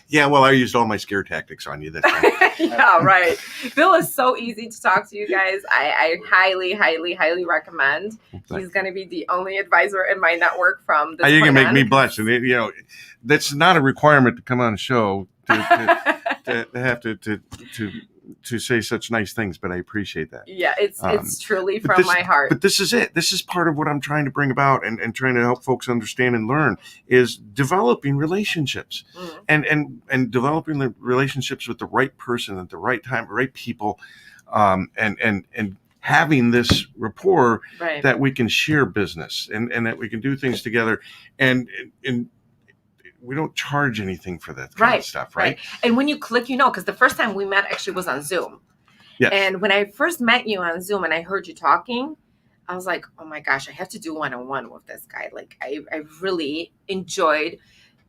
Yeah, well, I used all my scare tactics on you this time. Yeah, right. Bill is so easy to talk to, you guys. I highly, highly, highly recommend. He's going to be the only advisor in my network from this You point can make on. me blush. And, that's not a requirement to come on a show. to say such nice things, but I appreciate that. Yeah, it's truly But from my heart. But this is it. This is part of what I'm trying to bring about and trying to help folks understand and learn is developing relationships and developing the relationships with the right person at the right time, right people, and having this rapport Right. that we can share business and that we can do things together and we don't charge anything for that kind of stuff, right? And when you click, because the first time we met actually was on Zoom. Yes. And when I first met you on Zoom and I heard you talking, I was like, oh my gosh, I have to do one-on-one with this guy. Like I really enjoyed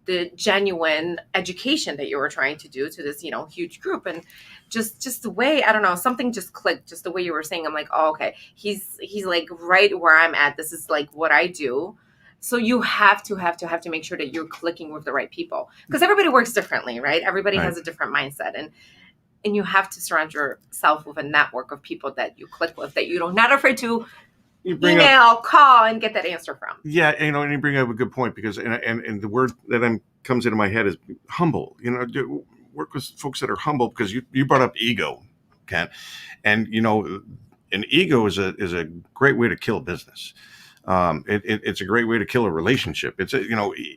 the genuine education that you were trying to do to this, huge group. And just the way, I don't know, something just clicked, just the way you were saying. I'm like, oh, okay, he's like right where I'm at. This is like what I do. So you have to make sure that you're clicking with the right people because everybody works differently, right? Everybody has a different mindset, and you have to surround yourself with a network of people that you click with, that you're not afraid to email, call, and get that answer from. Yeah, and you bring up a good point because and the word that comes into my head is humble. Work with folks that are humble because you brought up ego, Ken, and an ego is a great way to kill a business. It's a great way to kill a relationship.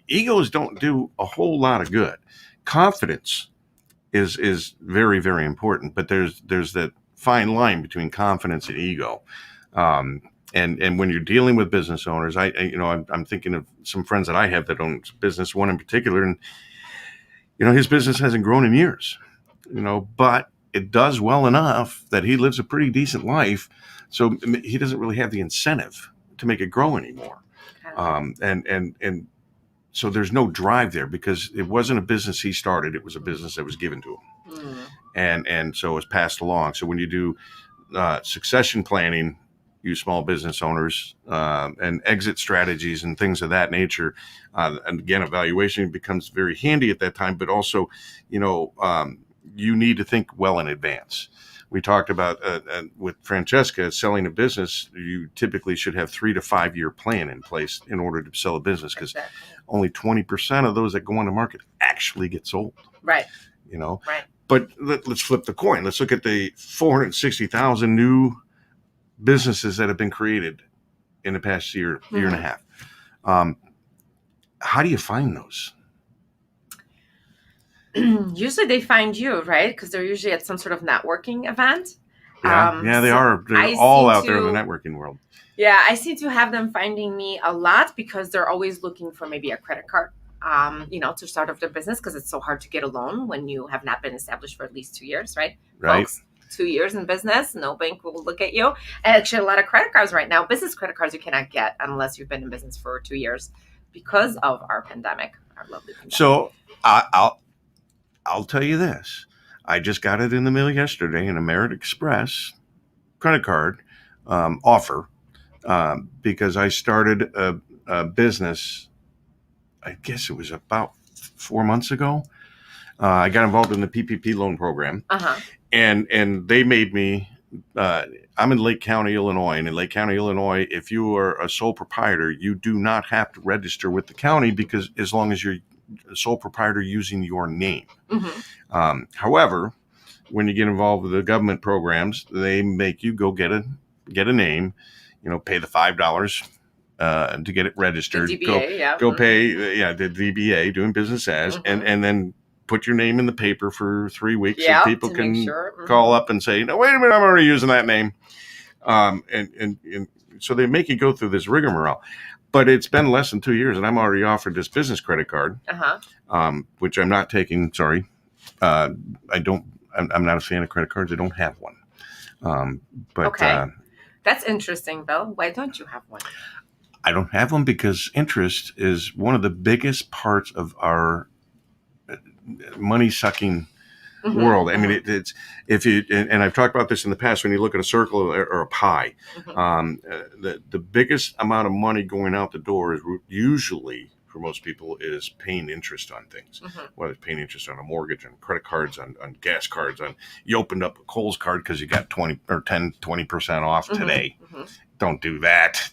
Egos don't do a whole lot of good. Confidence is very, very important, but there's that fine line between confidence and ego. And when you're dealing with business owners, I'm thinking of some friends that I have that own business, one in particular, and his business hasn't grown in years, but it does well enough that he lives a pretty decent life. So he doesn't really have the incentive to make it grow anymore. And so there's no drive there because it wasn't a business he started. It was a business that was given to him. And so it was passed along. So when you do succession planning, you small business owners, and exit strategies and things of that nature, and again, evaluation becomes very handy at that time, but also, you need to think well in advance. We talked about with Francesca selling a business. You typically should have 3 to 5 year plan in place in order to sell a business because only 20% of those that go on the market actually get sold. Right. Right. But let's flip the coin. Let's look at the 460,000 new businesses that have been created in the past year and a half. How do you find those? Usually they find you, right? Because they're usually at some sort of networking event. Yeah, they are. They're all out there in the networking world. Yeah, I seem to have them finding me a lot because they're always looking for maybe a credit card, to start off their business because it's so hard to get a loan when you have not been established for at least 2 years, right? Right. Folks, 2 years in business, no bank will look at you. And actually, a lot of credit cards right now, business credit cards you cannot get unless you've been in business for 2 years because of our pandemic, our lovely pandemic. So I'll tell you this. I just got it in the mail yesterday, an American Express credit card offer because I started a business, I guess it was about 4 months ago. I got involved in the PPP loan program, and they made me. I'm in Lake County, Illinois, and in Lake County, Illinois, if you are a sole proprietor, you do not have to register with the county because as long as you're a sole proprietor using your name. However, when you get involved with the government programs, they make you go get a name, pay the $5 to get it registered. The DBA, go pay the DBA, doing business as, and then put your name in the paper for 3 weeks so people can call up and say, no, wait a minute, I'm already using that name. And so they make you go through this rigmarole. But it's been less than 2 years, and I'm already offered this business credit card, which I'm not taking. Sorry, I'm not a fan of credit cards. I don't have one. But that's interesting, Bill. Why don't you have one? I don't have one because interest is one of the biggest parts of our money sucking world. I mean, it's if you and I've talked about this in the past. When you look at a circle or a pie, the biggest amount of money going out the door is usually for most people is paying interest on things. Whether it's paying interest on a mortgage, on credit cards, on gas cards, on you opened up a Kohl's card because you got 20% off today. Don't do that.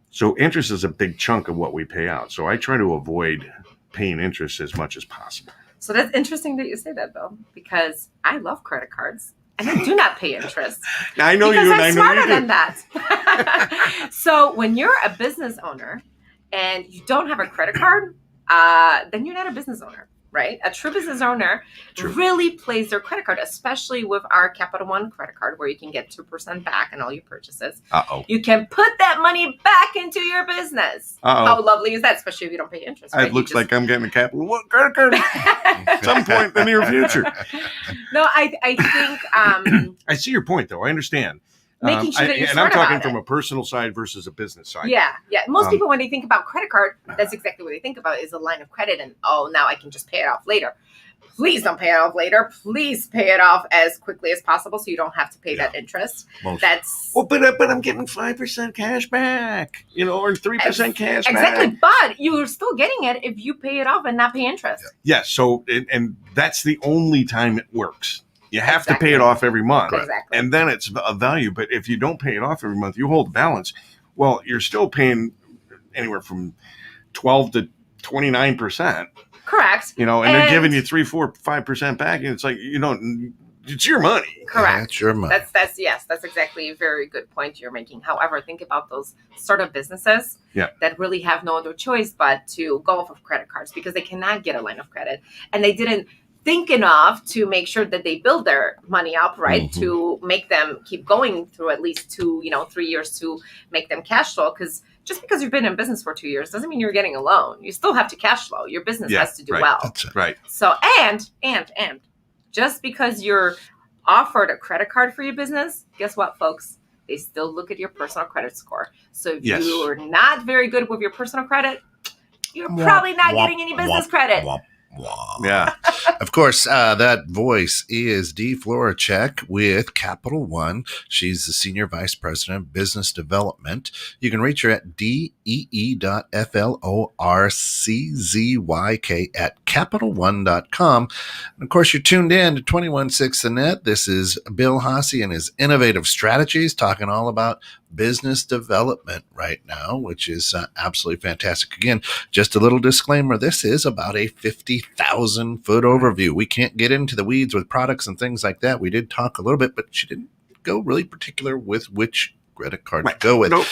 So interest is a big chunk of what we pay out. So I try to avoid paying interest as much as possible. So that's interesting that you say that, Bill, because I love credit cards and I do not pay interest. Now, I know because you, I'm and I know smarter you do. than that. So when you're a business owner and you don't have a credit card, then you're not a business owner, right? A true business owner really plays their credit card, especially with our Capital One credit card, where you can get 2% back on all your purchases. You can put that money back into your business. How lovely is that? Especially if you don't pay interest. Right? It looks like I'm getting a Capital One credit card at some point in the near future. No, I think I see your point, though. I understand. Making sure that you're and smart I'm talking about from it. a personal side versus a business side. Yeah. Most people, when they think about credit card, that's exactly what they think about, is a line of credit, and now I can just pay it off later. Please don't pay it off later. Please pay it off as quickly as possible so you don't have to pay that interest. But I'm getting 5% cash back, or 3% cash back. Exactly, but you're still getting it if you pay it off and not pay interest. Yes, so and that's the only time it works. You have to pay it off every month, and then it's a value. But if you don't pay it off every month, you hold the balance. Well, you're still paying anywhere from 12 to 29%. Correct. And they're giving you 3, 4, 5% back, and it's like it's your money. Correct. That's your money. That's exactly a very good point you're making. However, think about those startup businesses that really have no other choice but to go off of credit cards because they cannot get a line of credit, and they didn't think enough to make sure that they build their money up, right? To make them keep going through at least 2, 3 years to make them cash flow. Because just because you've been in business for 2 years doesn't mean you're getting a loan. You still have to cash flow. Your business has to do well. That's right. So, and just because you're offered a credit card for your business, guess what, folks? They still look at your personal credit score. So if you are not very good with your personal credit, you're probably not getting any business credit. Yeah. Of course, that voice is Dee Florczyk with Capital One. She's the Senior Vice President of Business Development. You can reach her at dee.florczyk@capitalone.com. And of course, you're tuned in to 21.6 The Net. This is Bill Haase and his innovative strategies, talking all about business development right now, which is absolutely fantastic. Again, just a little disclaimer, this is about a 50,000-foot overview. We can't get into the weeds with products and things like that. We did talk a little bit, but she didn't go really particular with which credit card to go with. Nope.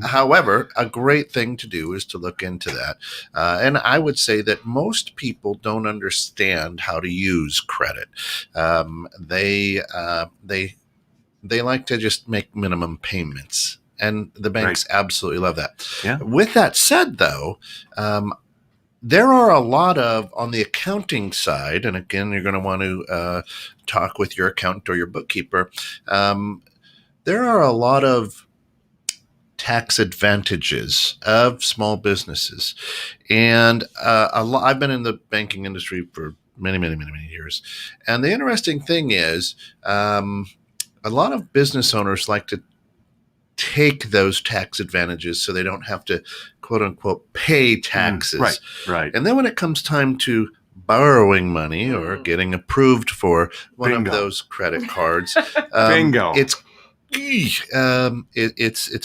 However, a great thing to do is to look into that. And I would say that most people don't understand how to use credit. They like to just make minimum payments, and the banks absolutely love that. Yeah. With that said, though, there are a lot of, on the accounting side, and again, you're going to want to talk with your accountant or your bookkeeper, there are a lot of tax advantages of small businesses. And I've been in the banking industry for many, many, many, many years. And the interesting thing is, a lot of business owners like to take those tax advantages so they don't have to, quote unquote, pay taxes. Right. And then when it comes time to borrowing money or getting approved for one of those credit cards, Bingo. It's a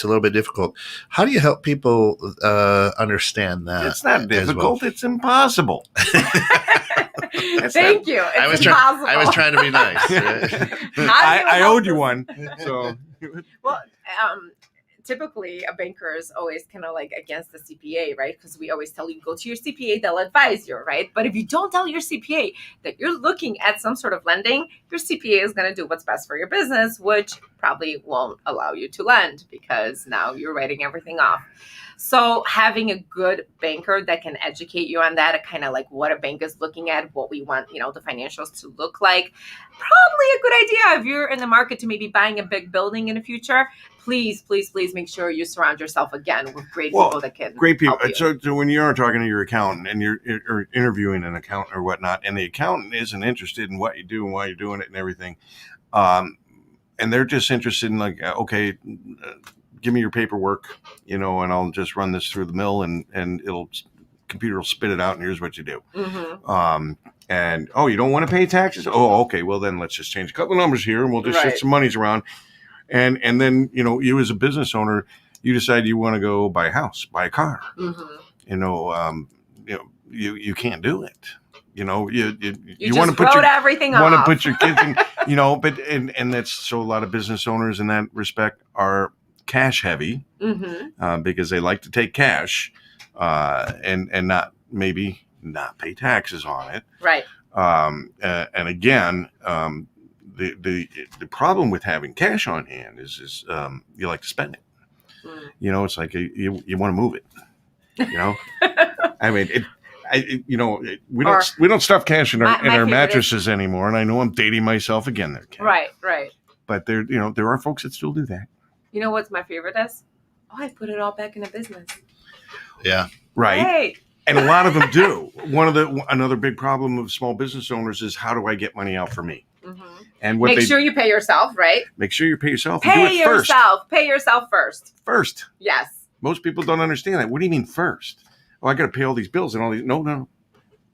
little bit difficult. How do you help people understand that? It's not difficult. It's impossible. Thank you. It's impossible. I was trying to be nice. I owed you one. So, well, typically a banker is always kind of like against the CPA, right? Because we always tell you, go to your CPA, they'll advise you, right? But if you don't tell your CPA that you're looking at some sort of lending, your CPA is going to do what's best for your business, which probably won't allow you to lend because now you're writing everything off. So having a good banker that can educate you on that, kind of like what a bank is looking at, what we want, the financials to look like, probably a good idea if you're in the market to maybe buying a big building in the future. Please make sure you surround yourself again with great people that can great people. help you. So when you are talking to your accountant and you're interviewing an accountant or whatnot, and the accountant isn't interested in what you do and why you're doing it and everything, and they're just interested in like, okay, give me your paperwork, and I'll just run this through the mill and computer will spit it out and here's what you do. Mm-hmm. And you don't want to pay taxes? Oh, okay. Well, then let's just change a couple of numbers here and we'll just shift some monies around. And then, you as a business owner, you decide you want to go buy a house, buy a car, Mm-hmm. you can't do it. You know, you You want to just put wrote your everything want to off. put your kids in, you know, but and that's so a lot of business owners in that respect are cash heavy Mm-hmm. because they like to take cash and not pay taxes on it. Right. And again, the problem with having cash on hand is you like to spend it. Mm. You know, it's like you want to move it. You know, I mean, we don't stuff cash in our My favorite mattresses anymore. And I know I'm dating myself again there, Ken. Right. But there are folks that still do that. You know what's my favorite is? Oh, I put it all back in a business. Yeah. Right. Hey. And a lot of them do. Another big problem of small business owners is how do I get money out for me? Mm-hmm. And Make sure you pay yourself, right? Make sure you pay yourself. And Pay do it first. yourself. Pay yourself first. First. Yes. Most people don't understand that. What do you mean first? Oh, I got to pay all these bills and all these. No.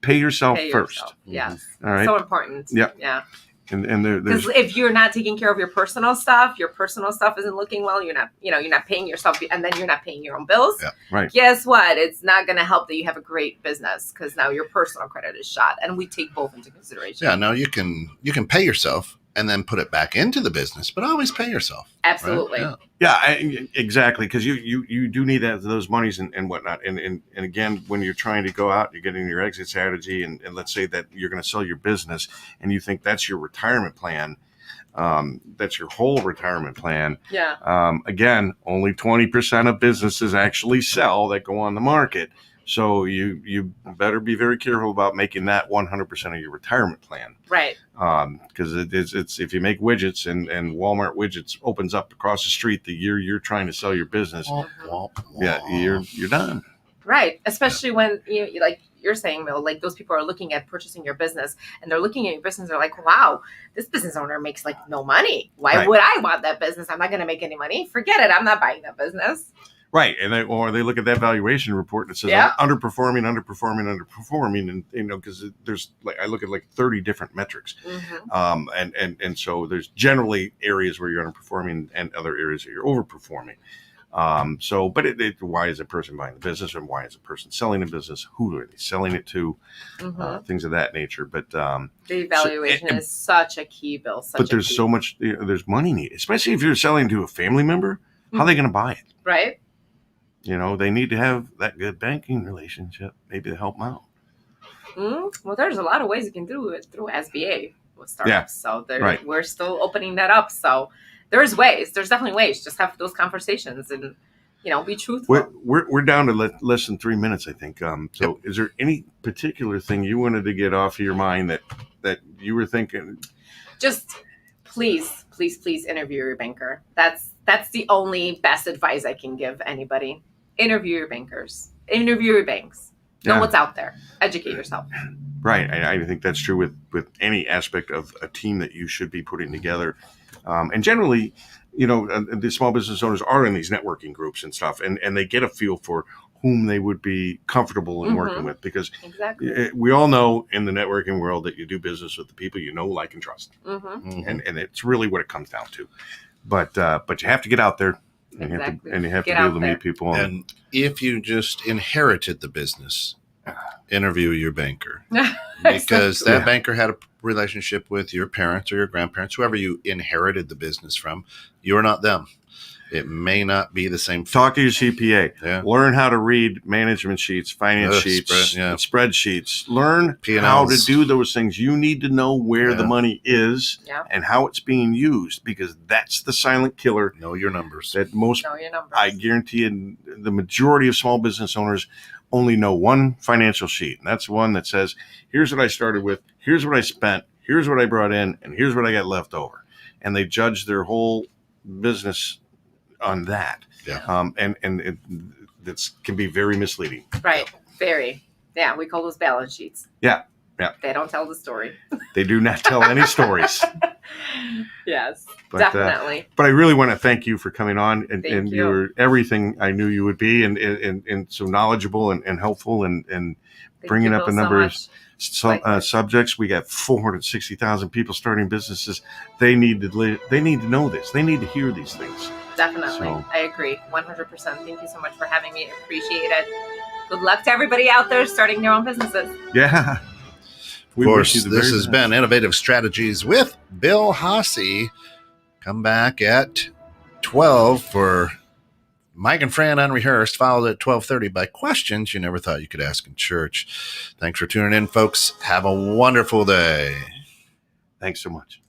Pay yourself first. Yourself. Yes. All right. So important. Yep. Yeah. And there's Because if you're not taking care of your personal stuff isn't looking well. You're not paying yourself, and then you're not paying your own bills. Yeah. Right. Guess what? It's not going to help that you have a great business because now your personal credit is shot, and we take both into consideration. Yeah. No, you can pay yourself and then put it back into the business, but always pay yourself. Absolutely. Right? Yeah. exactly, because you do need those monies and whatnot. And again, when you're trying to go out, you're getting your exit strategy, and let's say that you're going to sell your business, and you think that's your retirement plan. That's your whole retirement plan. Yeah. Again, only 20% of businesses actually sell that go on the market. So you better be very careful about making that 100% of your retirement plan. Right. Because it's if you make widgets and Walmart widgets opens up across the street the year you're trying to sell your business, yeah, you're done. Right. Especially when like you're saying, Bill, like those people are looking at purchasing your business and they're looking at your business. They're like, wow, this business owner makes like no money. Why would I want that business? I'm not going to make any money. Forget it. I'm not buying that business. Right, and they look at that valuation report and it says underperforming, and because there's I look at like 30 different metrics, and so there's generally areas where you're underperforming and other areas that you're overperforming. But why is a person buying the business, and why is a person selling the business? Who are they selling it to? Things of that nature. But the evaluation is such a key, Bill. But there's so much. There's money needed, especially if you're selling to a family member. How are they going to buy it? Right. They need to have that good banking relationship, maybe to help them out. Well, there's a lot of ways you can do it through SBA with startups. So we're still opening that up. So there's ways. There's definitely ways. Just have those conversations and, be truthful. We're down to less than 3 minutes, I think. So is there any particular thing you wanted to get off of your mind that you were thinking? Just please interview your banker. That's the only best advice I can give anybody. Interview your bankers. Interview your banks. Know what's out there. Educate yourself. Right. I think that's true with any aspect of a team that you should be putting together. And generally, the small business owners are in these networking groups and stuff, and they get a feel for whom they would be comfortable in working with, because we all know in the networking world that you do business with the people you know, like, and trust. And it's really what it comes down to. But you have to get out there. And you have to be able to meet people. And if you just inherited the business, interview your banker. Because that banker had a relationship with your parents or your grandparents, whoever you inherited the business from. You're not them. It may not be the same. Talk to your CPA. Yeah. Learn how to read management sheets, finance sheets, spreadsheets. Learn P&Ls. how to do those things. You need to know where the money is and how it's being used, because that's the silent killer. Know your numbers. Know your numbers. I guarantee you, the majority of small business owners only know one financial sheet, and that's one that says, here's what I started with, here's what I spent, here's what I brought in, and here's what I got left over. And they judge their whole business on that. And that can be very misleading. Right. Very. Yeah, we call those balance sheets. Yeah. They don't tell the story. They do not tell any stories. Yes, definitely. But I really want to thank you for coming on, and you. you're everything I knew you would be, and so knowledgeable and helpful, and bringing up a number of subjects. We got 460,000 people starting businesses. They need to know this. They need to hear these things. Definitely. So, I agree 100%. Thank you so much for having me. I appreciate it. Good luck to everybody out there starting their own businesses. Yeah. Of course, this has been Innovative Strategies with Bill Haase. Come back at 12 for Mike and Fran Unrehearsed, followed at 12:30 by questions you never thought you could ask in church. Thanks for tuning in, folks. Have a wonderful day. Thanks so much.